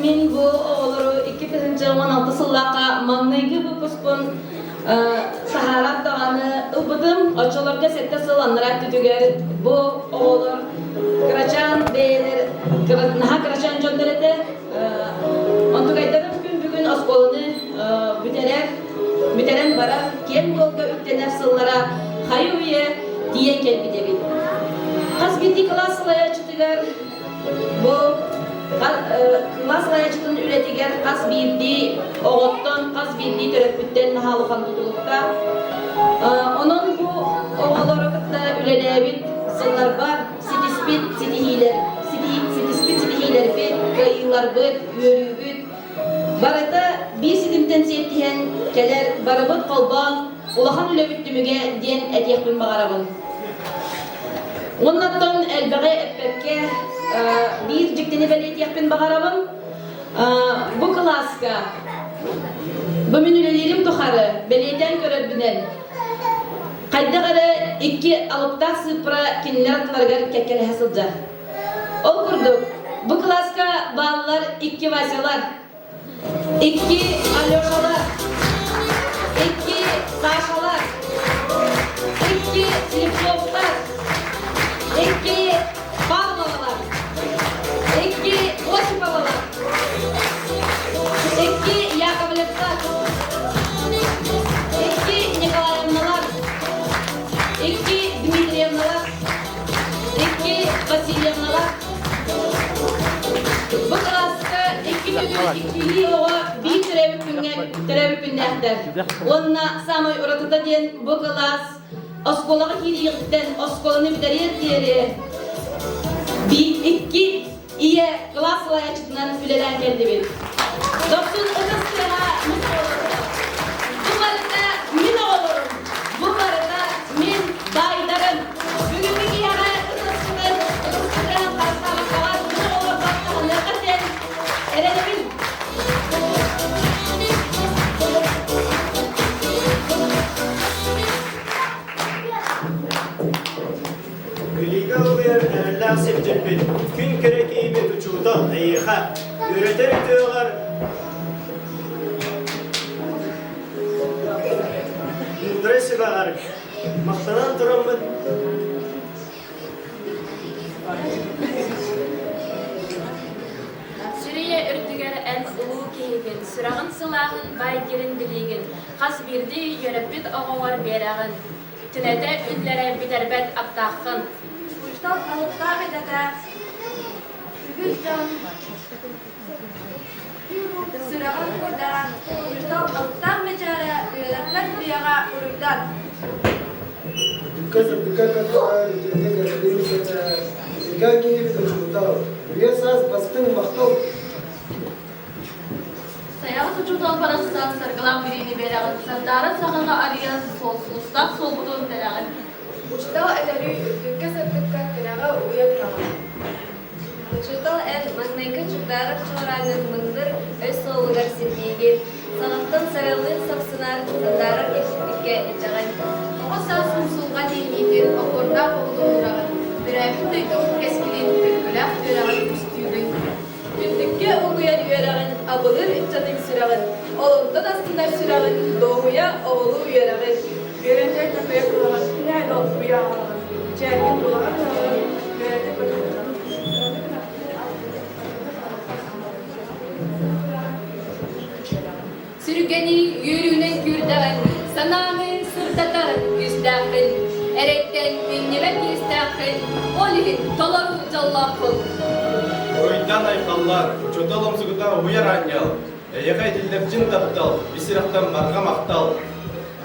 min bu oğulları 2016 sıllığa manlayıcı bu kuspun Saharat dağını ıbıdım. Açılarga sette sılanlar tütüger bu oğullar Kıraçan beyler naha Kıraçan jönderete ontu kaytarım bugün askolunu büteren bara kem bolga üttener sıllara hayuye diye kelbidebil. Kas bitti klaslaya çıtıgar bu klaslaya çıtın üretiger kas bildi oğuttan kas bildi töröpütten halıkan tutulukta onun bu oğulları kıtta üledebit sıllar var sitispit sitihiler bit kayılar bit yörü bit barata bir sidimten siyettihen keler barabıt kalban ulahan ülebüttümüge diyen etiyakbın bağarabın ondan elbege epepke bir ciktini belediye yapın bakarabım. Bu klaska bu minülelerim tuharı belediyeden görüldüğünden kayda kadar iki alıptak sıpra kinler atlargar kekele hasılca. Ol kurduk. Bu klaska bağlılar iki vasyalar, iki alyoşalar, iki saşalar, iki slipfloplar, iki bağlamalar. İki Osipavalar, iki Yakovlevlar, iki Nikolayevnalar, iki Dmitriyevnalar, iki Vasilyevnalar. Bu klasta iki ikili oğa bir terevi gündekler. Onunla samay oratıda diyen bu klas oskolağı kiriyikten oskolunu biteriyer diyeri. Bir iki İye klasla çıkınan üleden geldi bir. 90 sıraha min olurum. Bu barada min olurum. Bu barada min baydarım. Bugünkü yara ıskıdan karşılamaklar min olurum. Baktığın nereden eredebil. September gün kereki bir uçudan ayıha üreterek diyorlar. Mudresi var. Mahtanan duramın. Süreye ürtüger en ulu kehigin, sırağın silahın bay girin diligin, kas birdi yörepit oğuvar berağın, tünede ünlere biderbet aptağın. Uçtan alıklar edete, Ügürcan, sırağın kurdaran, uçtan alıklar meçare, üyeletler biyağa uruktan. Dikkat Sayağız uçudan parasızdan sargılan birini berağın, sandara sağına arayan solsuzdan solbuduğun berağın. Uçtan ederi ülke sargıkka kırağa uyakrağın. Uçutal en magnayka çukdarak çoğranın mındır öz soğulugar silgiygen. Sanattan sarılığın sapsınar sandarak eşitlikке içağın. Oğa sağsın sulga değildir, okurda oğulurağın. Birayfın duydum eskiliğin külkülak berağın üstüydün. Günlükке okuyan uyarağın, abılır içadık sürağın. Olundan aslında sürağın, doğuya oğulu uyarağın. Görence kapıya kulağın, nerede olup uyarağın. Cerkin kulağın, görence kulağın. Sürgeni yürünen kürdağın, sanağın sırdatarın güzdağın. Erekten ünlemen yüzdağın, olihin tolaru callakın. Oyundan aykallar, çotalım sıkıda uyar anyal. Yakay diller cin taptal, bisiraktan marga maktal.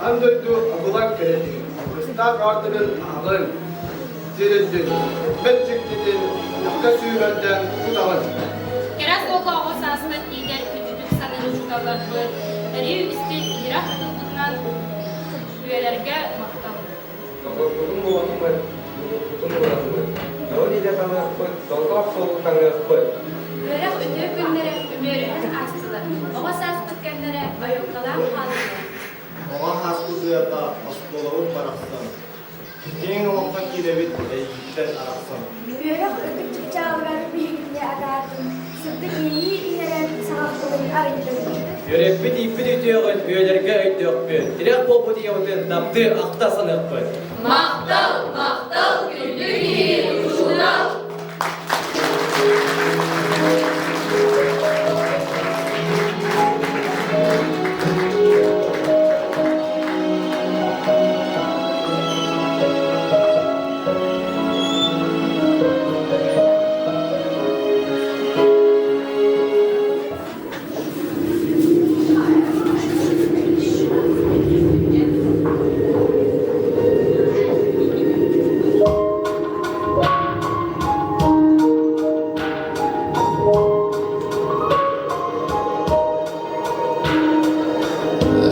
Andöydü abulak keretin, ıstak artırın ağın. Zirindin, metçiktidin, yakka sürenden tutalın. Keras oğla oğa sasından iyiler küçücük sanırı çukallar var. Eri üstü irak tutduğundan üyelerge maktal. Kutung buang mah, kutung buang mah. Kalau tidak kami ikut, tolong suruh kami ikut. Berağ öte günlere ümerühen astılar. Oğa sas bitkenlere ayokkalan kaldılar. Oğa has bu duyata askolawun paraksan. King oğa kirevit eyitten araksan. Berağ öte çıkçağlar bir günde adardım. Sıddık iyi ilerler Yöreppi tippi tütüyorun üyelerge öydökpü. Direk bopu diyevden taptı akta sanıkpı. Maqtal, güldür uçunal.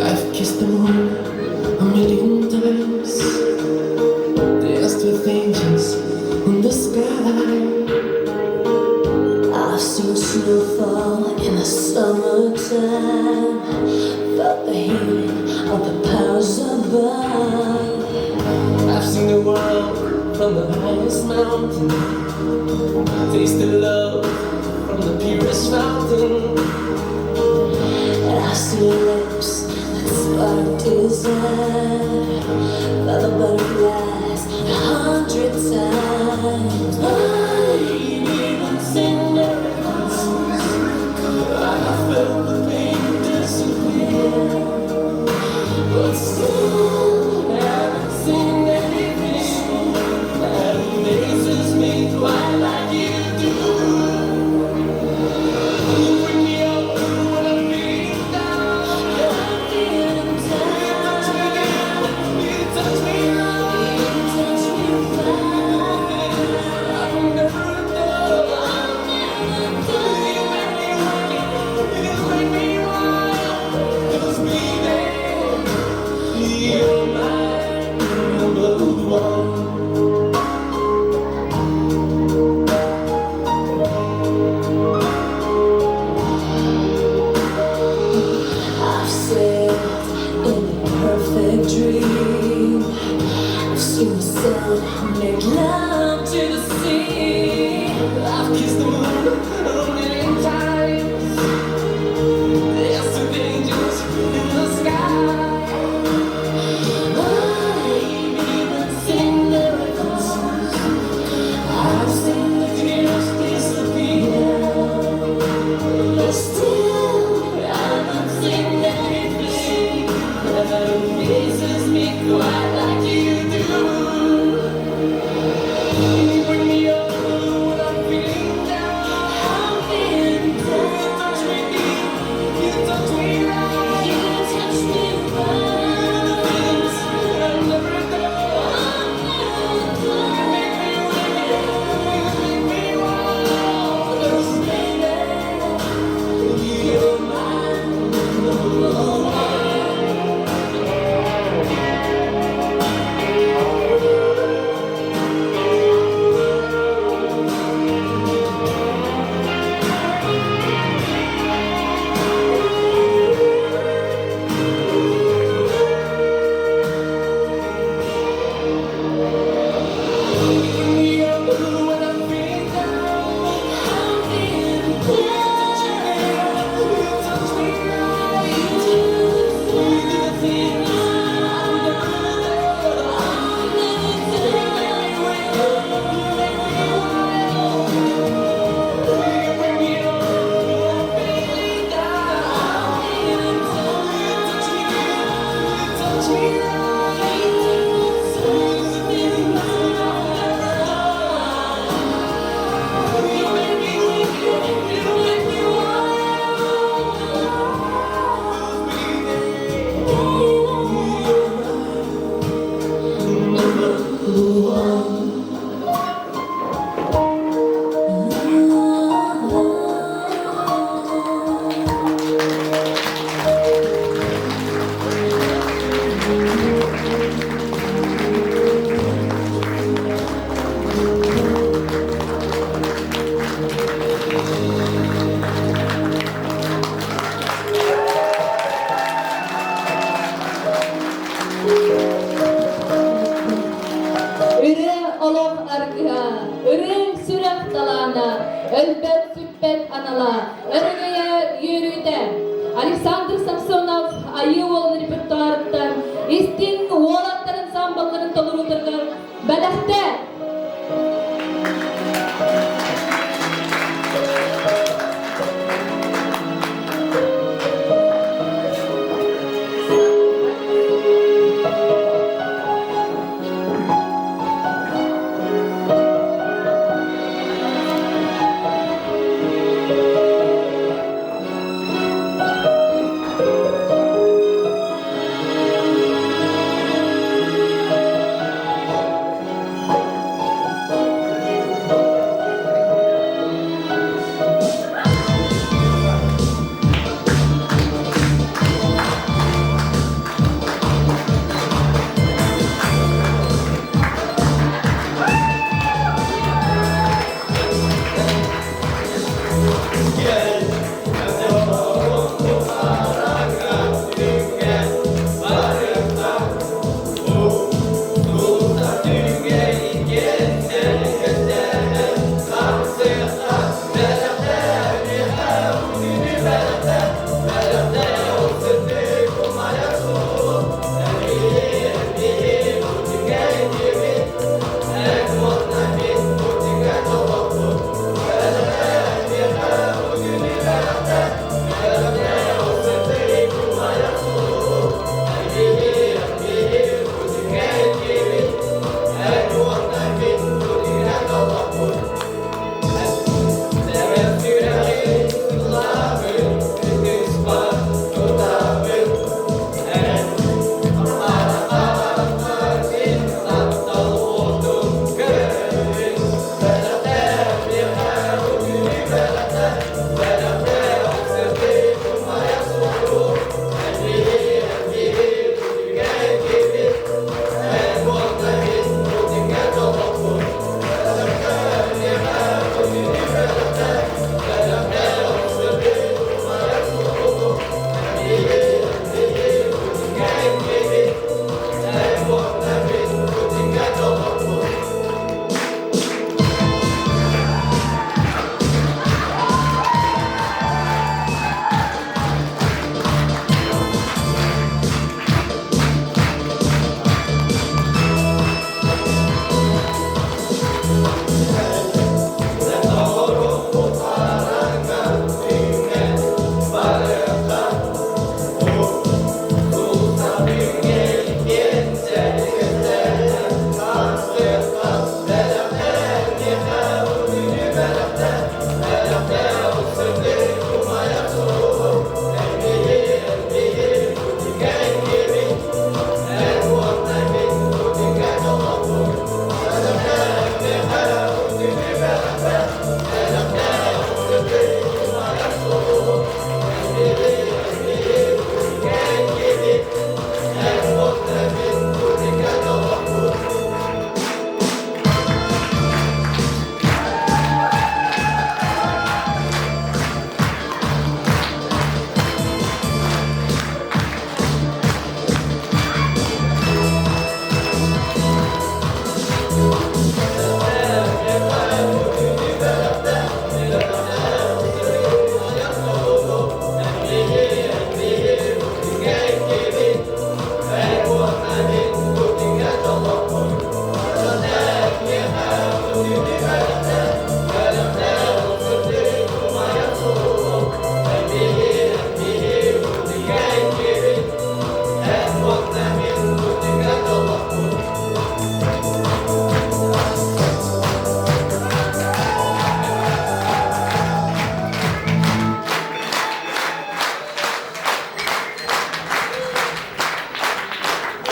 I've kissed the moon a million times, danced with angels in the sky. I've seen snow fall in the summertime, felt the healing of the powers above. I've seen the world from the highest mountain, tasted love from the purest fountain. And I see lips that spark desire, felt the butterflies 100 times. I've even seen miracles, I felt the pain disappear, but still I haven't seen anything that amazes me quite like you do. You bring me up when I'm feeling down. I'm feeling down. You touch me right. You touch me right. I've never done. You make me wild. You make me wild. Cause baby, you're my number one. I've sailed in a perfect dream. I've seen the sun make love to the sea. I've kissed the moon a million times, danced with angels in the sky. I've even seen miracles. I've seen the tears disappear, but still I haven't seen anything that amazes me quite like you do. You bring me up when I'm feeling down. I'm feeling down. You touch me deep. You touch me right. You touch me right. Things I've never done. You make me wicked. You make me wild. 'Cause baby, you're my number one. Ölbet sübbet anala, örgüye yürüde, Александр Самсонов айы олын репертуарыттан истин уолаттарын самбалларын толурутаргар бәләхтә.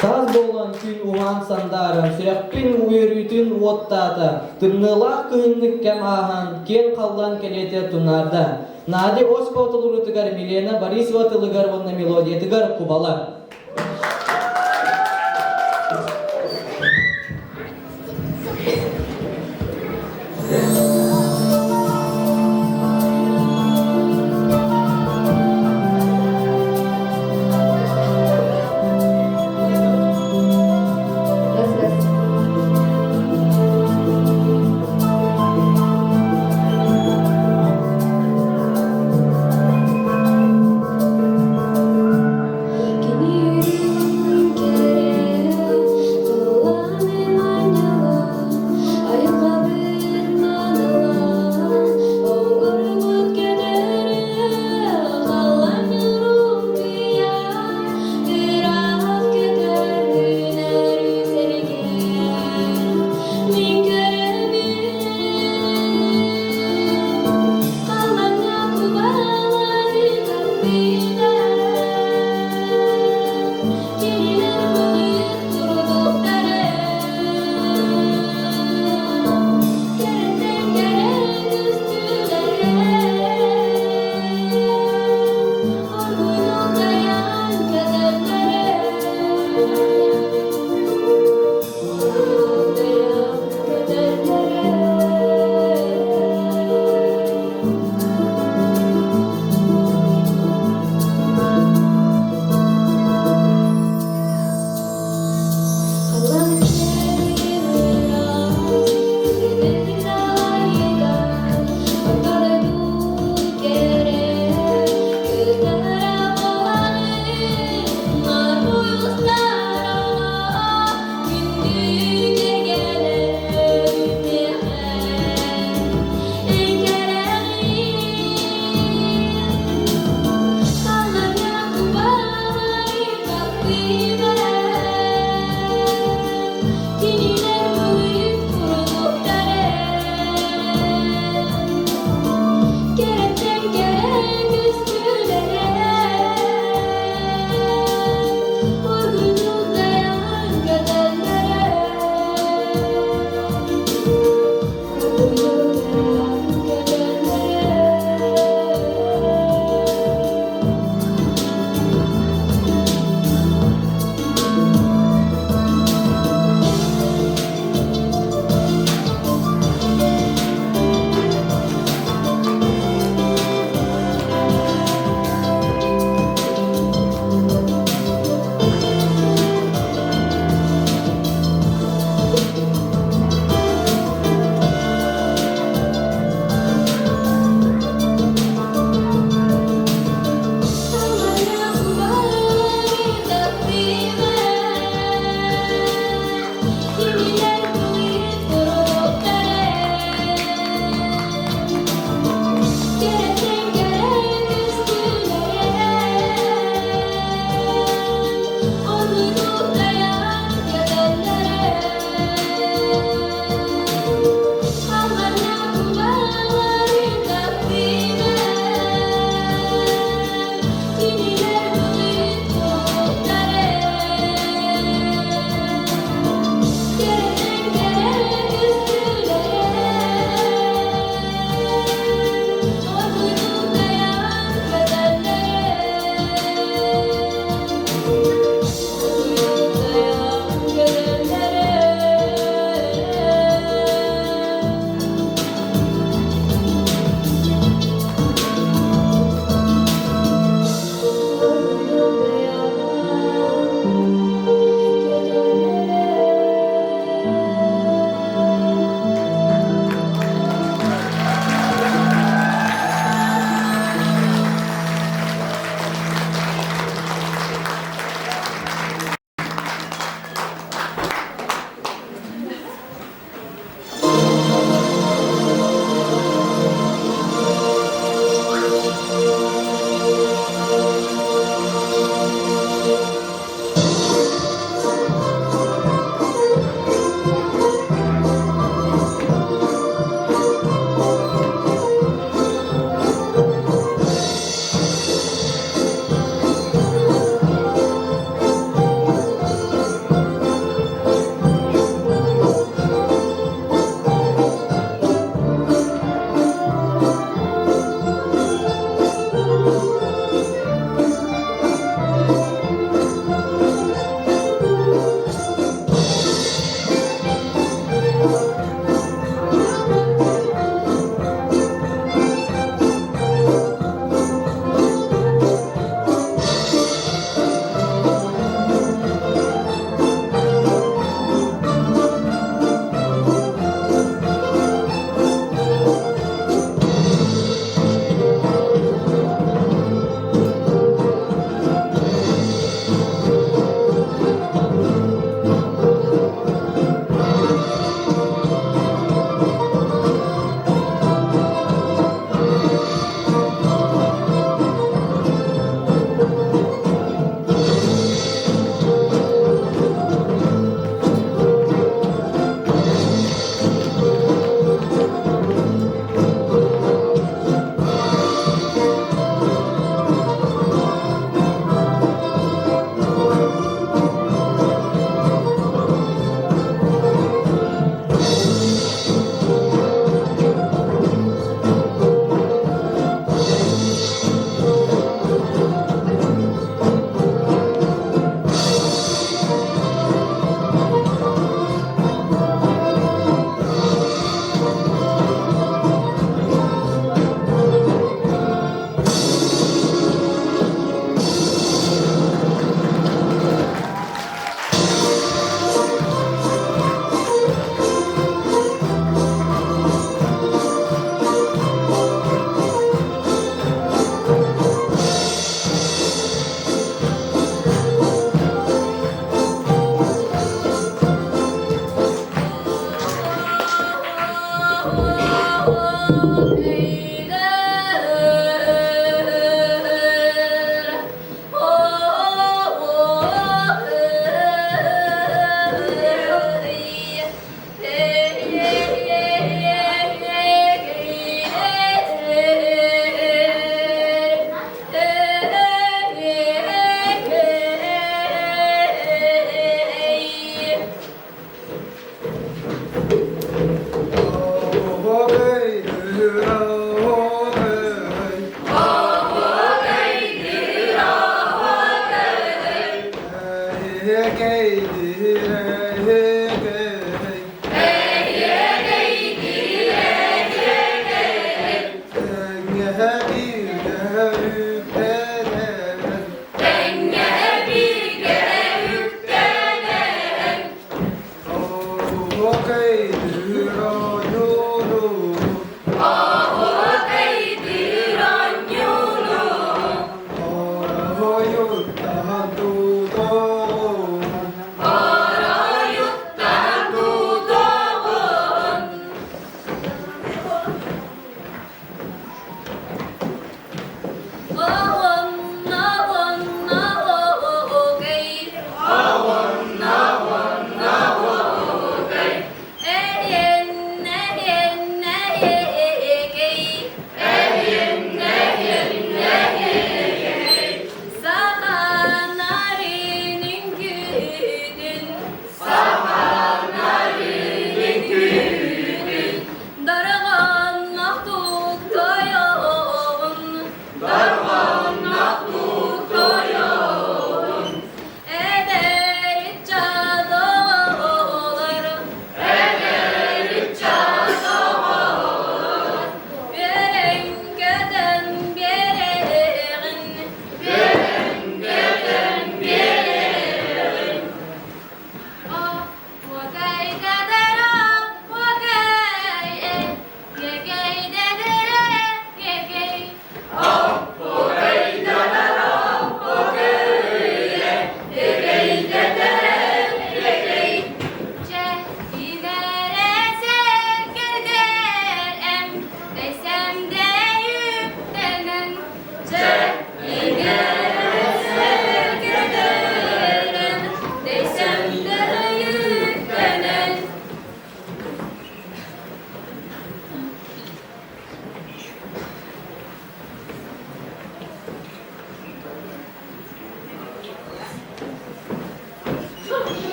Saz bolan kün ulan sandaran, sürekpin uyuruytun uottata, tımnıla kıyınlık kem ahan, ken kallan kelete tunarda. Nadi Ospau tıluru tıgar Milena Borisova tılıgar onna melodiya tıgar kubalar.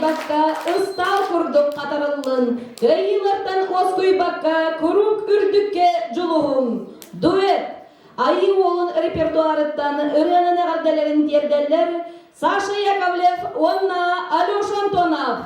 bakka ıstal kurduk katarılın. Kıyılardan oskuy bakka kuruk ürdükke juluhum. Duet. Ayı olun repertuarıttan ırığını gardelerin terdeller. Sasha Yakovlev, onna Alyosha Antonov.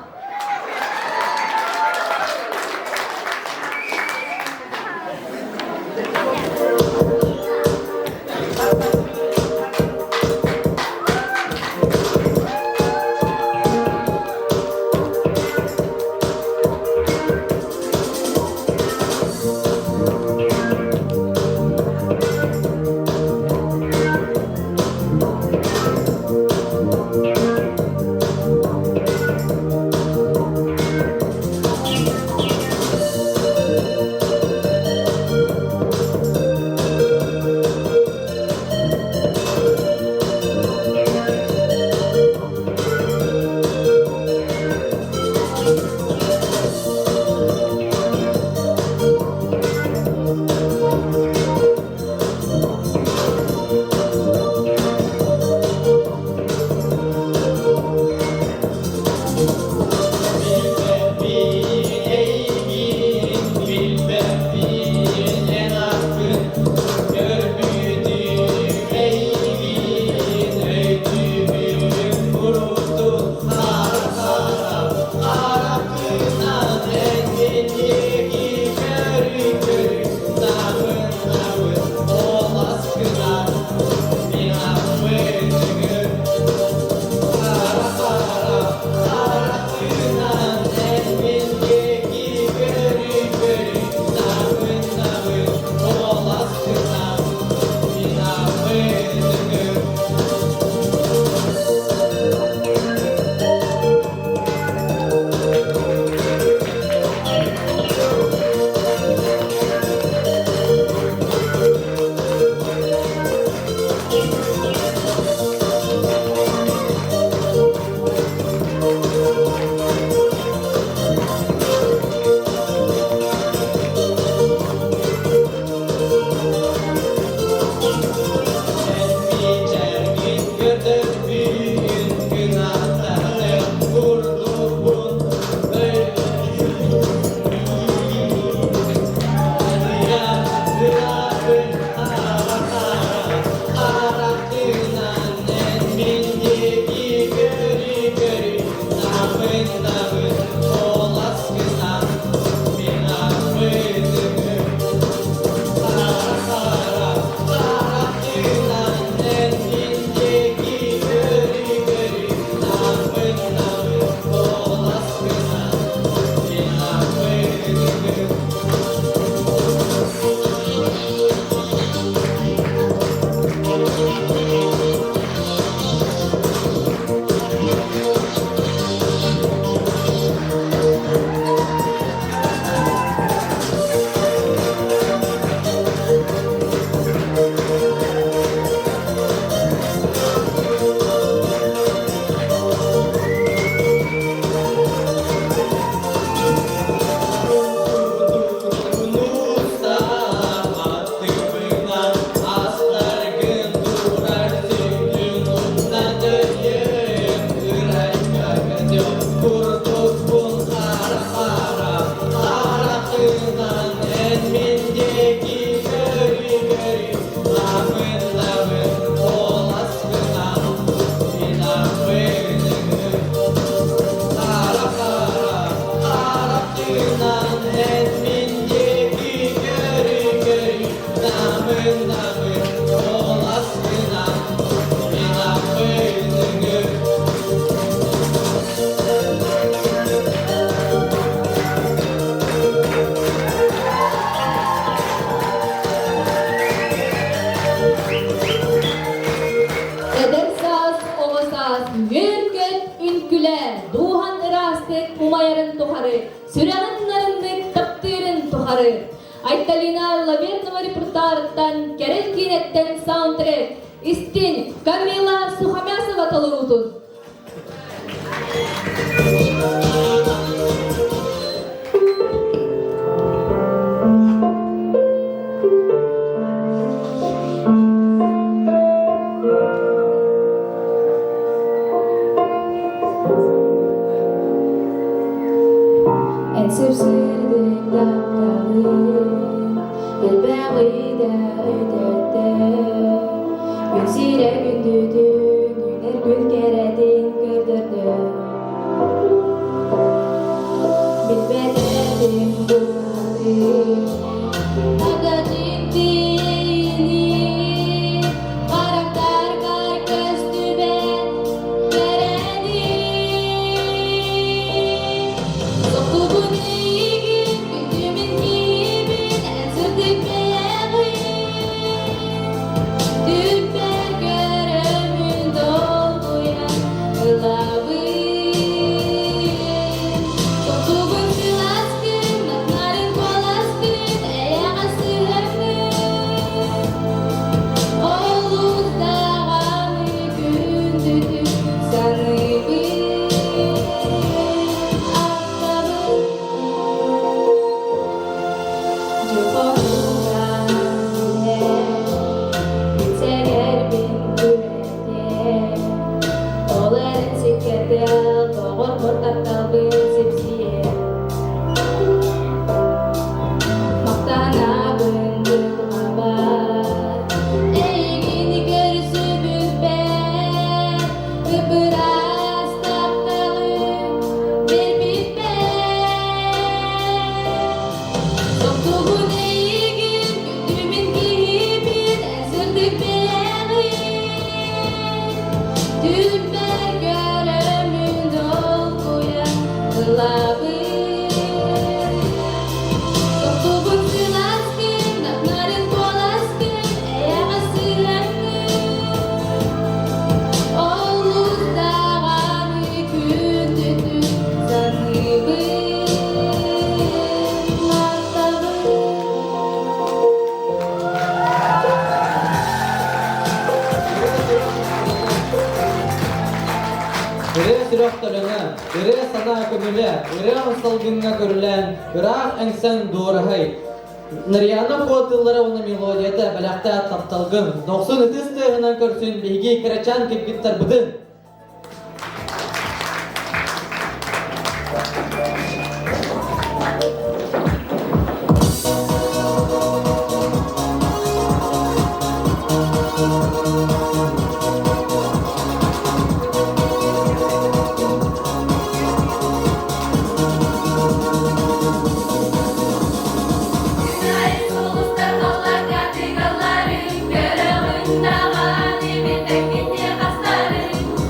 Айталина Лавернова репертуарыттан керел кинеттен саундтрек истин Камила Сухамясова талырутун. Elbağıyda ödette Yüksire gündüdün Üner gün keredin kırdırdı Bilmedim bunları Aga ciddiğini Karakter kar köstübe Vereni Soktu bu neygin Gündümün kimin Ensirdik beğeni Düper görümün dolguya Kılavı Soktuğun silaskın Nakların kolaskın Eyağa sığırgın Oğluzdağanı gündüdü Sanıbı Aktabı Jokorugan bile Bitseger bin kürede Oların sikerdel Doğur kurtak kalbin sipsiye Maktana bındır haber Eygini görsübüz ben Kıpıras taptalı Bir bitmez Soktuğun eygin Gündümün kimin Ensirdik beğeni Düper görümün dolguya Kılavı Soktuğun silaskın Nakların kolaskın Eyağa sığırgın Oğluzdağanı gündüdü Sanıbı Aktabı Ire süröktölüne, ire sana kömüle, ire ısalgınga görülen, ırak engsen doğrahay. Nıryanı kodılları onu melodiyete belakta taptalgın. 90 ıtıs tığınan körsün, bilgi kiraçan kipkittar budun. Günaydın soğukta kallar katıgaların Görevin dağani bir tek gitti kasların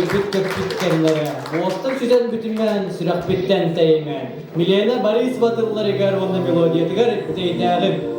кыргыт көпкүт кемлere. Болтун сүзен бүтүнмен сүрак биттен тейме. Милена Борисова тылларыгар онда мелодиятыгар Бютейдягым.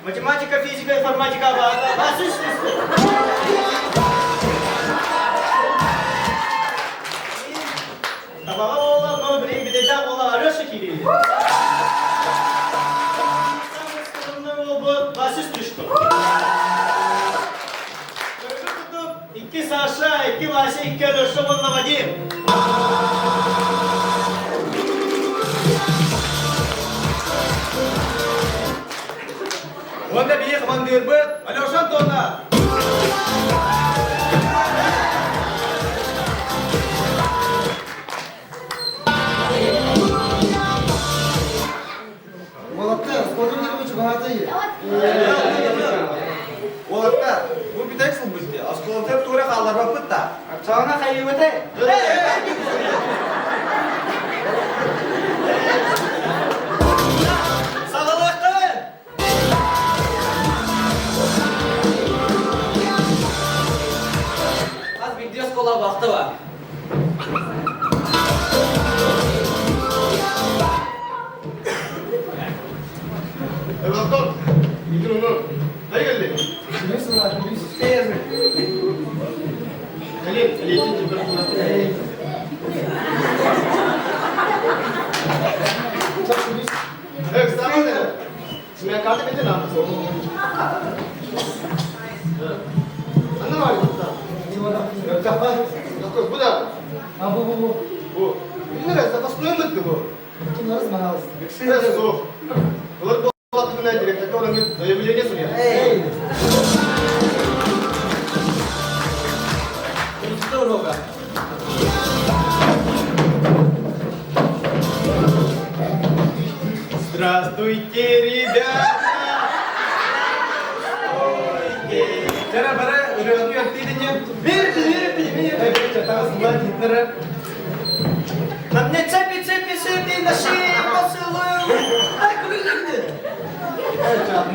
Математика, физика, информатика, İki Saşa, iki Vася, iki Alёша, он Вадим. Он да бие командир бит, Алёша Антонна. Молодцы, сколько мне лучше богатые? Олатта, bu bir tek bulmuştu. Askolun hep tuğra kallar bakıp da. Çağına kayyımete. Sağlıklı. Az video skola vakti var. Hadi beni lan. Anne var burada. Yok yapar. Yok bu da. Ha bu. Bu. Ne kadar basmıyordu bu. Kimleriz mahal? Biraz soğuk. Olur bu Allah'ın ne direkt. Onun dayabiliyor soruyor. Hey. Дорога. Здравствуйте, ребята! Cara bara udah aktifnya. Bir. Нам не цепи сиди на шее поцелую. Ай, куда ты?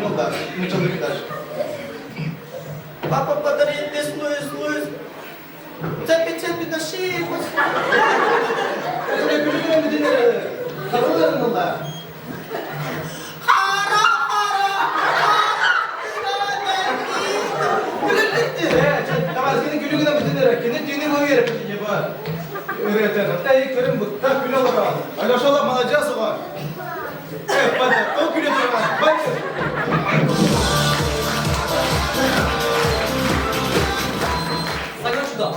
Ну да, ну что ты видишь? Папа подарил тебе слуис. Цепи на шее поцелую. Saya bilang begini. Kalau nggak Tamam, senin gülüğüne bütün lira. Kendi düğünü koyu yere peki yapar. Öğreten. Hatta ilk görün bu. Tak gülü olur ha. Aylaşalım malacağız o var. Evet, bak. O gülü durmaz. Bak. Sakın şurada.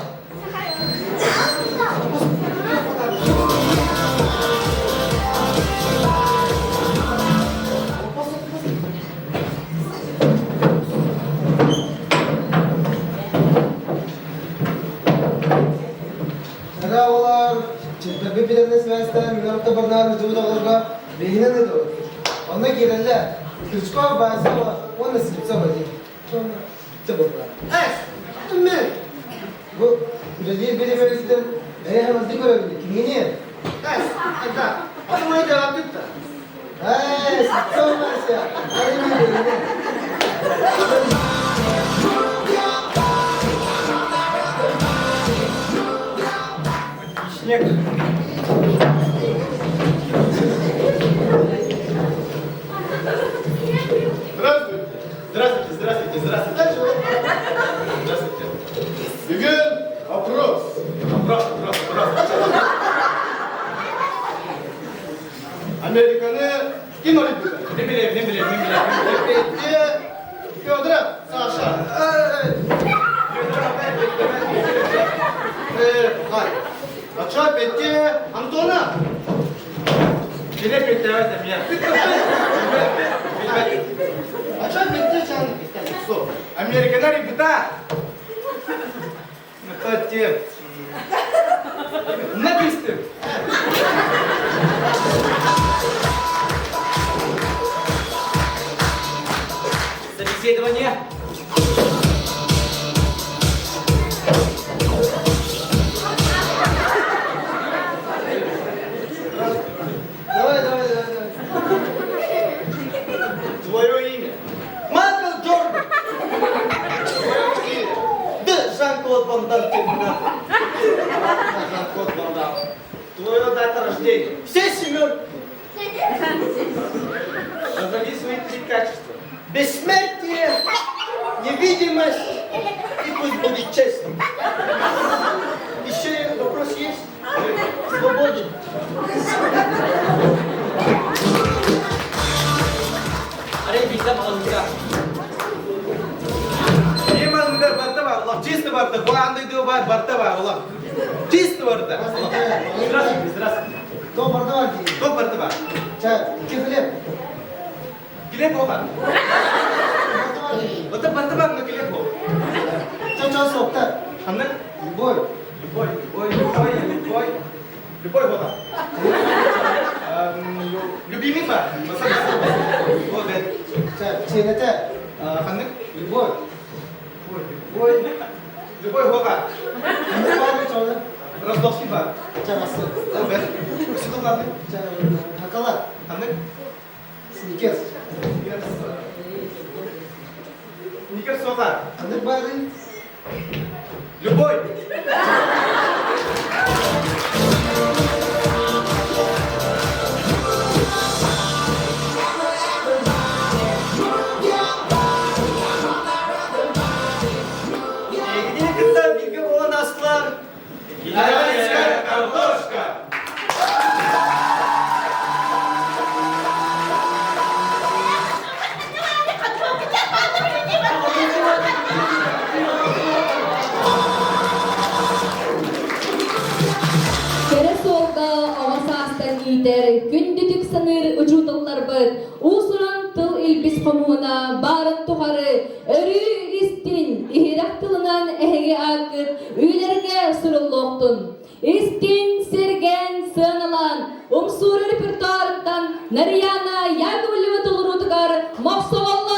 Merhabalar. Çepepe bileniniz mesleğe minartta barınağı rücuğu da olurga beyine ne de olur. Onda gelirler. Kırçıkova bazı var. Onu sıkıpsa bakayım. Sonra çabuklar. Mi? Bu Brezilya Belediyesi'nden hemen dik olabilir. Kimin niye? Anta. Onu cevap tut da. Sıkıpsa olmaz ya. Hadi bir beyine. Снег. Здравствуйте. Бегин, вопрос. Американы kim oluyor burada? Ne bileyim. Федоров, Саша. Hayır. Açar Betty, Антона. Yine beklemezdim ya. Açar Betty, can. Что? Американlar ребята. Это те. Написано. Собеседование. Давай. Твое имя. Майкл Джордан. Да, Жан-Клод Ван Дам. Жан-Клод Ван Дам. Твое дата рождения. Все семерки. Назови свои 3 качества. Бессмертие, невидимость и пусть будет честно. Еще вопрос есть? Свободен. Araya bizden alınca. Немало барда бар, улам. Чисто барда. Буанды дeu бар, барда бар, улам. Чисто барда. Здравствуйте. Кто мордовал тебе? Кто барда бар? Чай, хлеб. Хлеб оған. Мордовал. Вот это барда бар, но хлеб ол. Чай сопта. Қандай? Любой. Любой оған. Любимый бар? Вот это. Чай, чайната. Қандай? Любой. Любой оған. Не бар чай. Ростовский бар. Чай масы. Вот это. Что қандай? Чай шоколад. Қандай? Сникерс. Никак оған. Қандай барды? Любой. Где когда бега была на склад? Гигантская картошка. Ülleri gündüdük sanır ucudullar bıt. Usuran tıl ilbis komuna barın tuharı. Örü istin ihirak tılınan ehege akıt. Üllerge surulluktun. İstin sergen sığınılan. Umsuru repertuarından Nariyana Yagovleva tılrutukar. Moksovallar.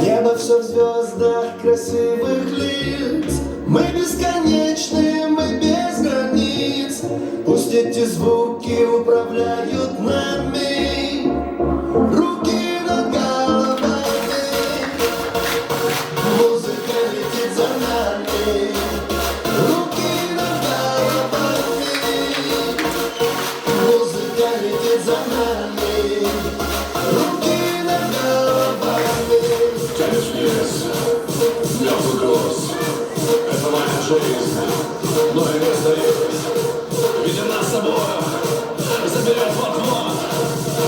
Небо все в звездах красивых лиц. Мы бесконечны, мы без границ. Пусть эти звуки управляют нами. Руки над головами. Музыка летит за нами. Руки над головами. Музыка летит за нами. Руки над головами. Тянешь вниз, мертвый груз. Это моя жизнь, но и место есть. Ведь нас с собой заберет вот-вот.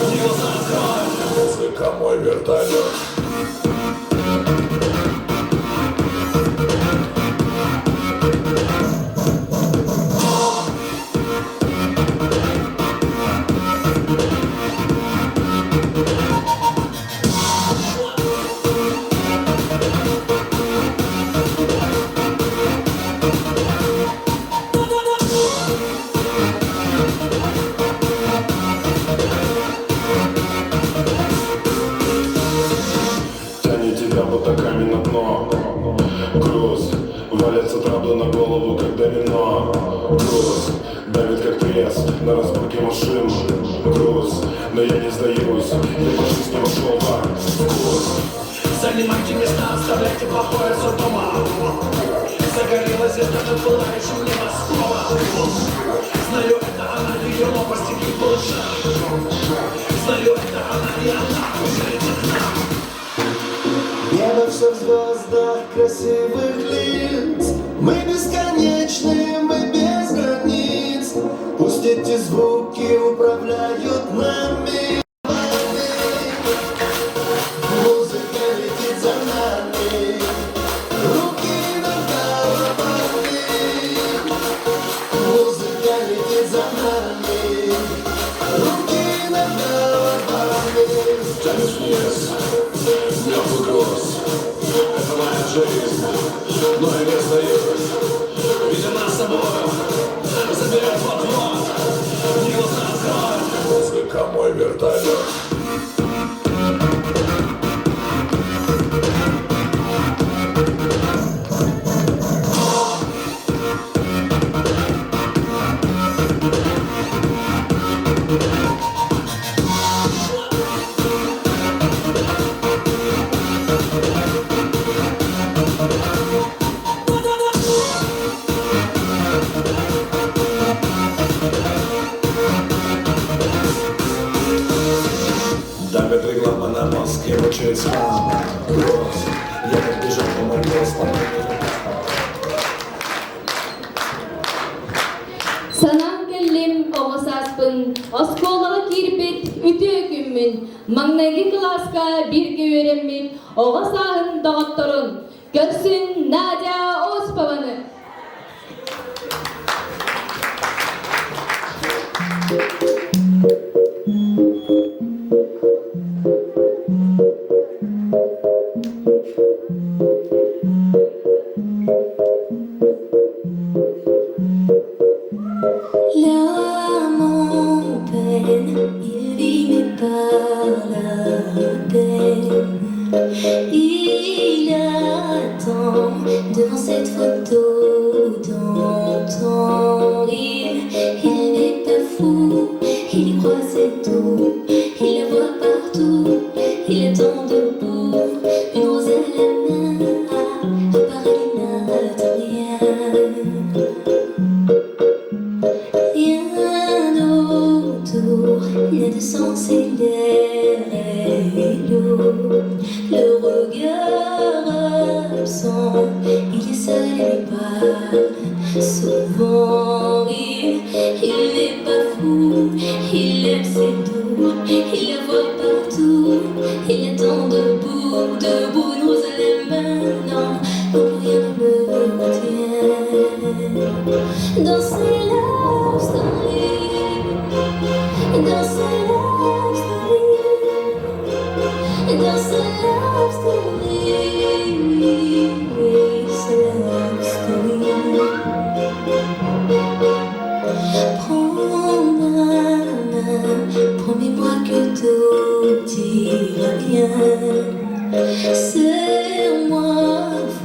Не глаза открой. Музыка мой вертолет. жизни вошел в курс. Занимайте места, оставляйте плохое все дома. Загорелась звезда над пылающим небосводом. Знаю, это она, ее лопасти не больше. Знаю, это она, и она прилетит к нам. Небо все в звездах красивых лиц. Мы бесконечны, мы без границ. Пусть эти звуки управляют нами. Музыка летит за нами. Руки над головами. Музыка летит за нами. Руки над головами. Танец вниз, мертвый груз. Это моя жизнь, но я не сдаюсь. Ведь она с собой заберет вот-вот. Не глаза открой. Музыка мой вертолет. Давит реклама на мозг, и мучает спам. Я как бежал по моим глазам. Санам келлим оғасаспын, осколығы кирпет үті өкіммін. Маңнайғы класска бірге өреммін, оғасағын дағыттырын. Көрсін Надя Оспаваны. L'âme en peine, il vit mais pas la peine. Il attend devant cette photo d'antan. Il n'est pas fou, il y croit c'est tout. Il la voit partout, il attend debout. Une rose à la main, pareil il n'attend rien. Rien autour, rien de sens et l'air est lourd. Le regard absent, il est seul et pas souvent. Il n'est pas fou, il aime ses tours. Il la voit partout, il attend debout, debout, une rose à la main. Non, pour rien ne le retient. Dans ses love story, dans ses love story, dans ses love story, ses love story. Prends ma main, promets-moi que tout ira bien. Serre-moi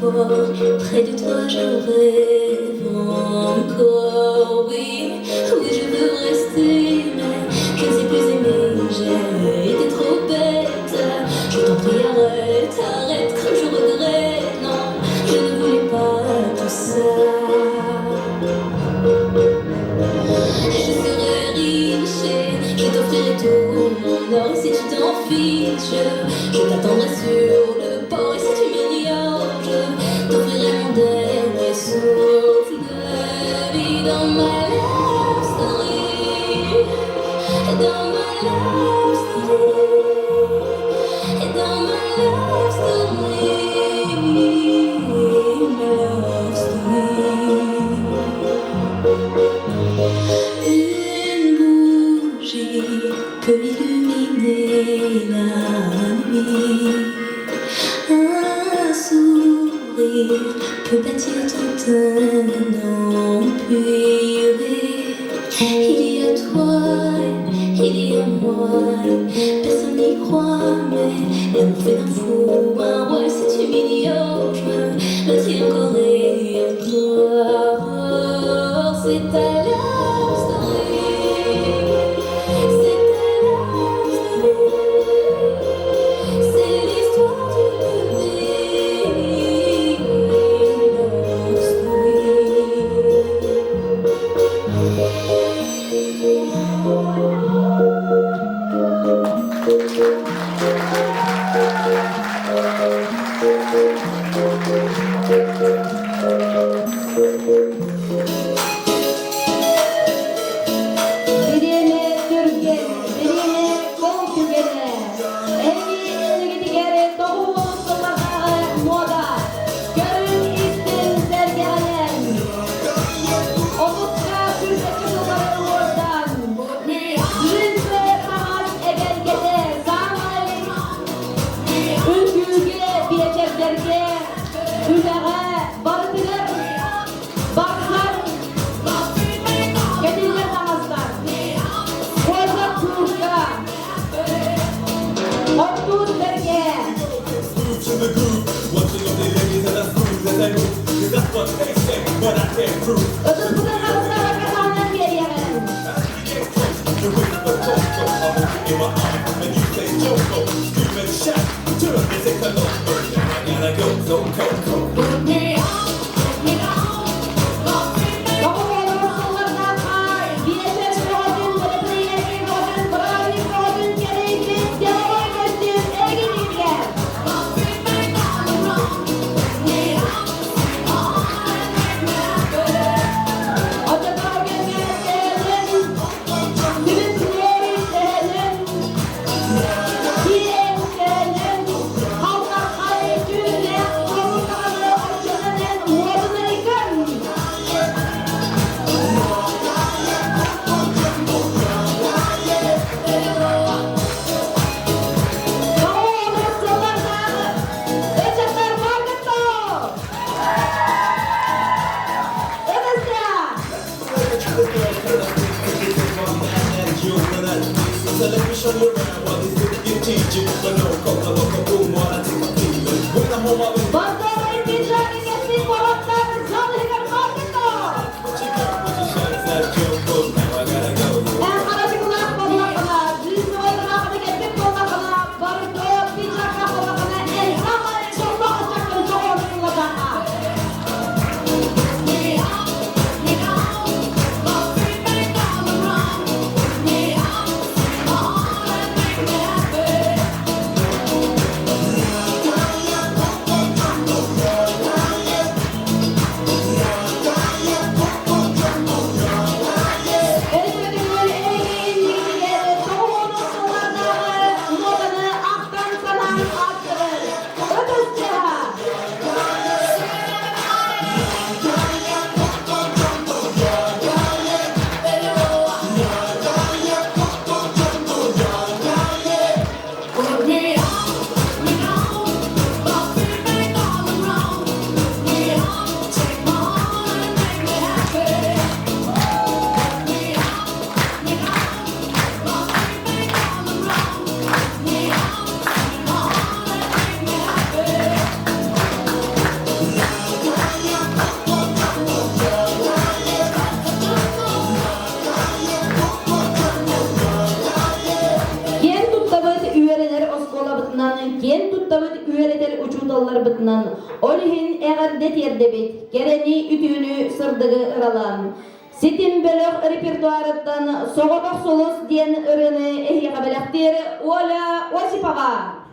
fort, près de toi je rêve encore. Oui, oui je veux rester, mais je ne sais plus aimer. J'ai été trop bête. Je t'en prie arrête, arrête, crème je regrette. Non, je ne voulais pas tout ça. Je serai riche et je t'offrirai tout mon or. Et si tu t'en fiches, je t'attendrai sur le port. Et si tu m'ignores, je t'offrirai mon dernier souffle de vie. Dans ma love story, dans ma love story, dans ma love story, ma love story. Une bougie peut illuminer la nuit. Un sourire peut bâtir tout un empire. Il y a toi, il y a moi. Personne n'y croit, mais l'amour fait d'un fou un roi. Si tu m'ignores, je me battrai encore et encore. C'est ta love story, c'est ta love story. cold. Scream and shout, turn music on. I gotta go, so cold, cold. Put me on, put me on. Кен туттабыт үеретер учудаллар бытынан. Олихин эгердет ердебет. Керени ütüünü сырдыгы ыралан. Ситин бөлөк репертуарыттан соғобақ солос ден ырыны эхиға бәләқтер Оля Осипова.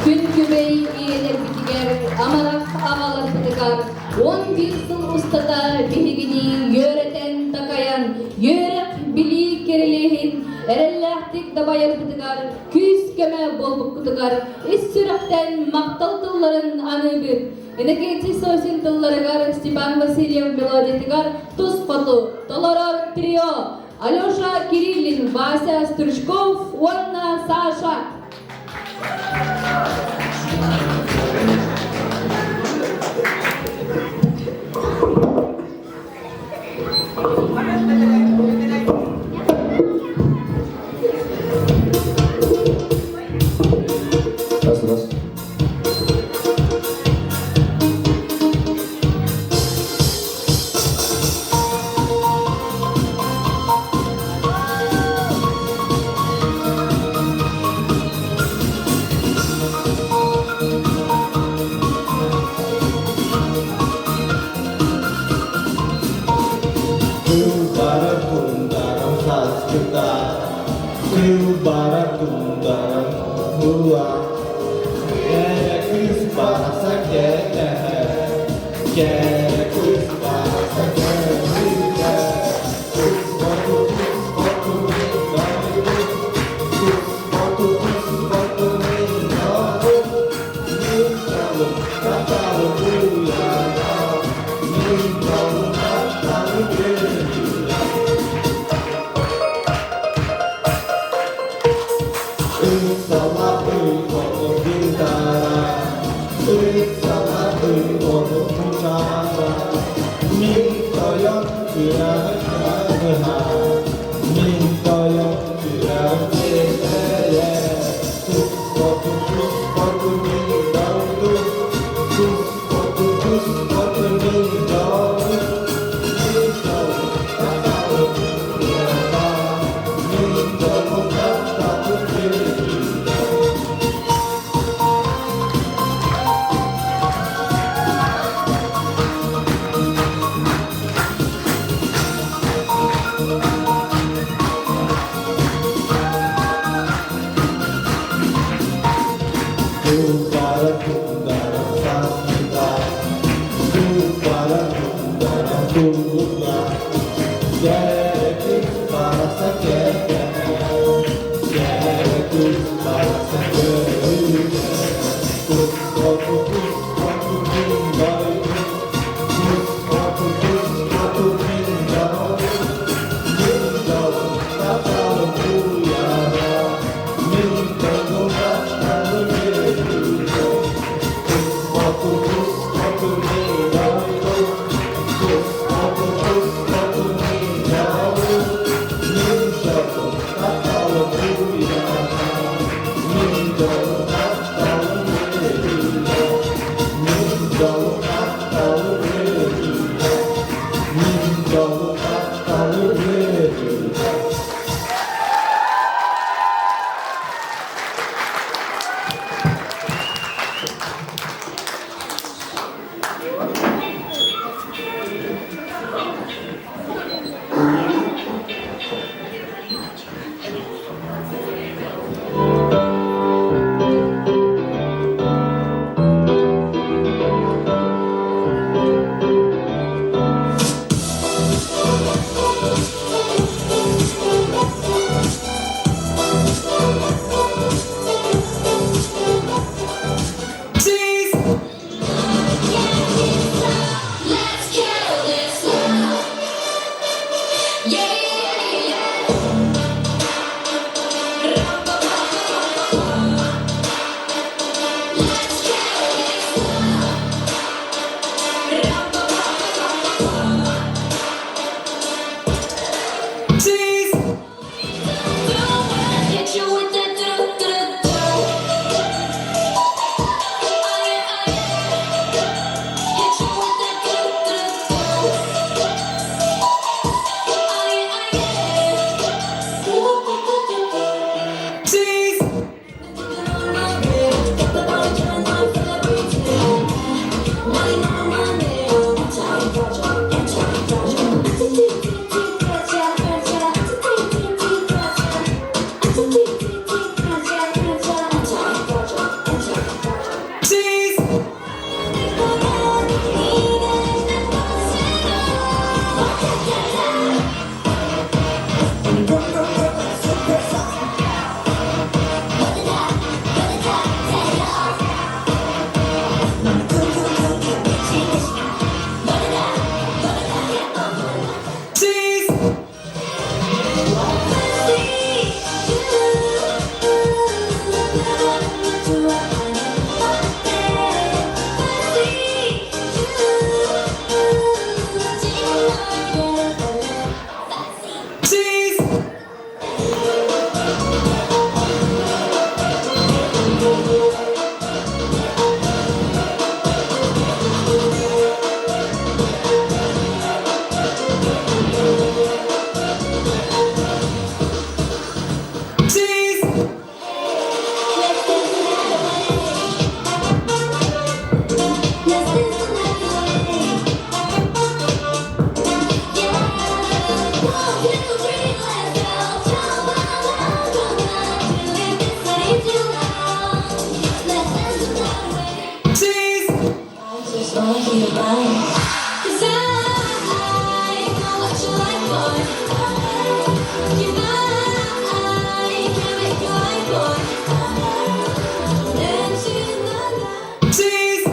Gün kübeyi iyiler bitiger, amarak ağalar bitigar. 11 yıl ustada bilgini yöreten takayan, yörek bilik kerelehin, erellahtik dabayar bitigar, küs keme bolbuk bitigar, is sürekten maktal tılların anı bir. Enekeci sosyal tılları gar, Stepan Vasilyev melodiyetigar, tuz foto, Tolorov trio, Alyosha Kirillin, Vasya Sturchkov, Anna Sasha. Раз. you right. 'Cause I know what you like, boy. You know I can make you like, boy. Let you know that. Cheese!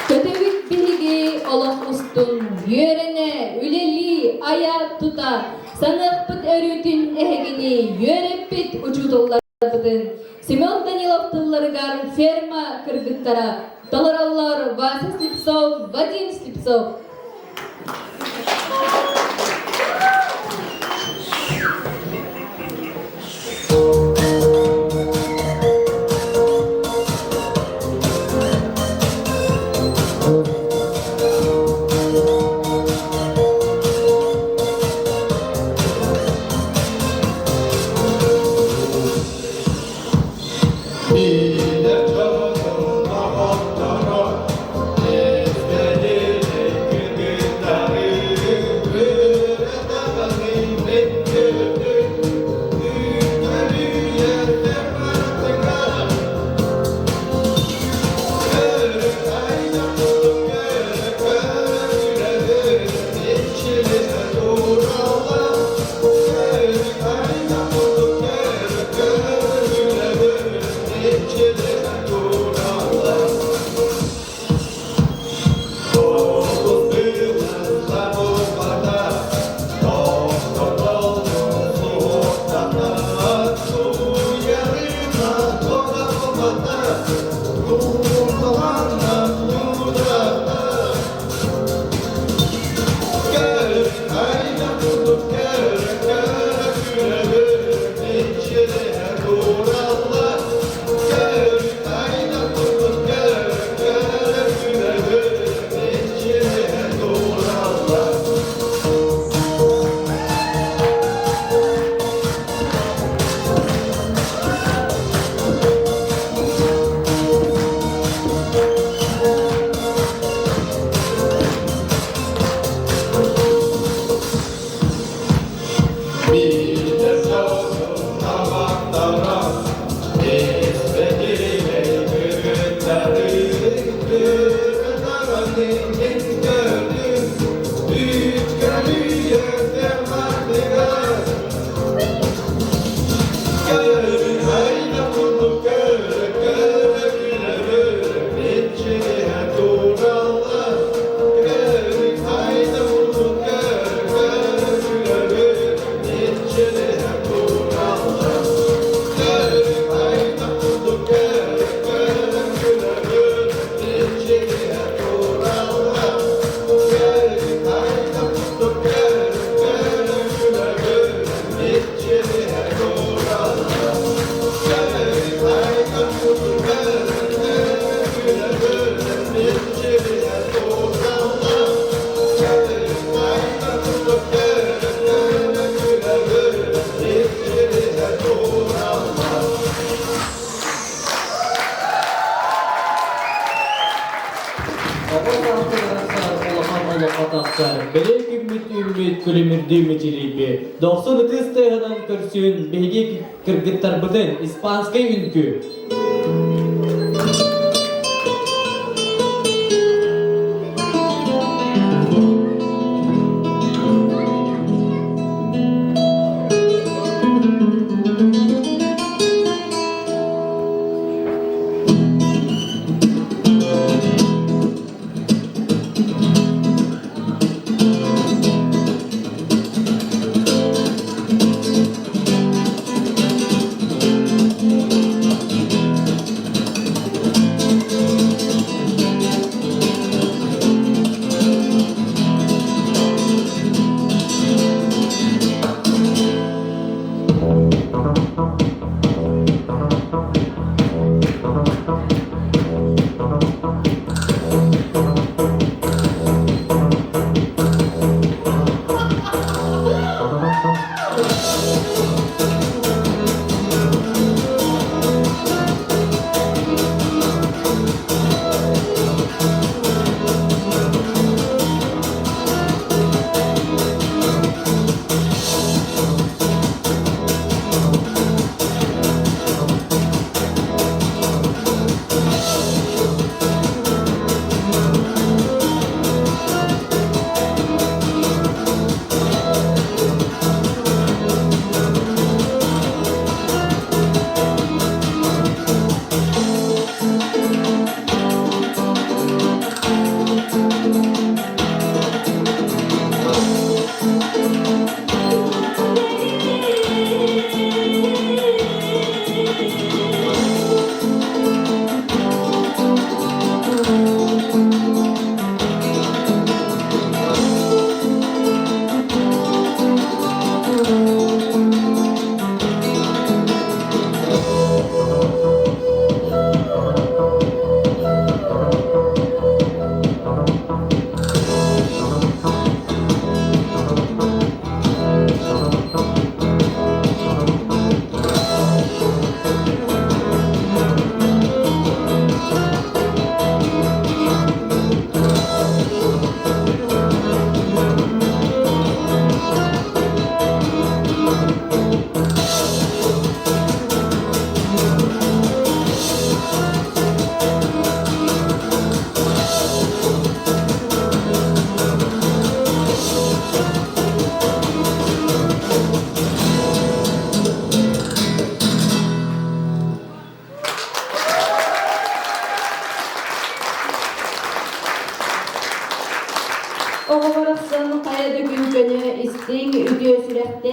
Kötevik bilgi olak ustun, yörene, üleli, aya tuta, sanıqpıt örütün ehegini, yöreppit uçutollarpıtın. Semyon Danilov tıllarıgar ferma kırgıttara, Talarallar Vasa Slipsov, Vadim Slipsov. Ümit 90 tayhadan körsün begi kırgıttar bıdın İspanskay ünkü.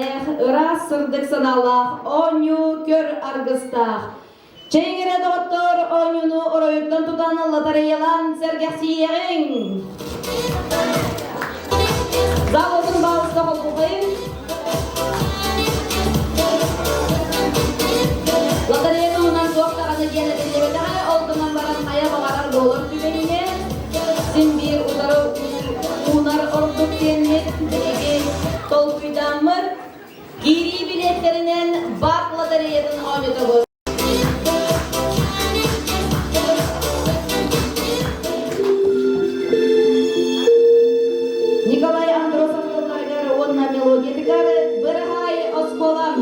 Bютейдях, ырас сырдык саналах, оню көр аргыстах. Чейгере доктор онюну ороюттан тутан лотереялан сергексиең. Заводын балысты қолбуғын. Лотереяны унан суақтағаны кені білдебетіға, олдынан баран қая бағарар болыр түбеніне. Син бир удару унар ордук тенмек деге толкуйданмыр. Кири билеттеринен бак лотереядан ойныты бол. Николай Андросов толтаргары онна мелодиятыгары бір хай осколам.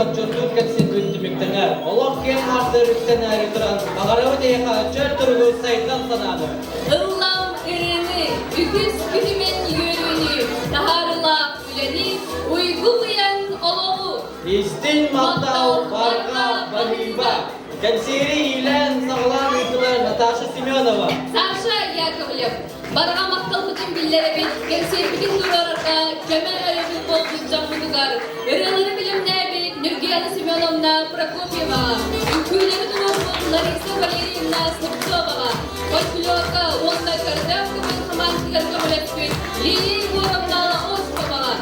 Отчетный концерт өттімектіңі. Олақ кен марды рүттен тұран. Ағарауы дейқа чөл тұрғы сайттан санады. Ыллам ырыны, үкіс күтімен үйөрүнү, тахарылақ үләні, уйгу бұян олоғу. Естін мақтау барға бағиба. Консері илән сағылан ұйтылар Наташа Семенова. Саша Яковлев, барға мақтал күтім білдері бет, концертігін тұрарарға, көмі әребіл болдың жаңғыдығар. Үрелері білімне бет, Нұргияна Семеновна Прокопьева, үкілері тұлғын Лариса Валерьевна Слепцова, Отчетка, онда Кардавка мен Хаманская Ковалевская, Лилия Егоровна Осипова,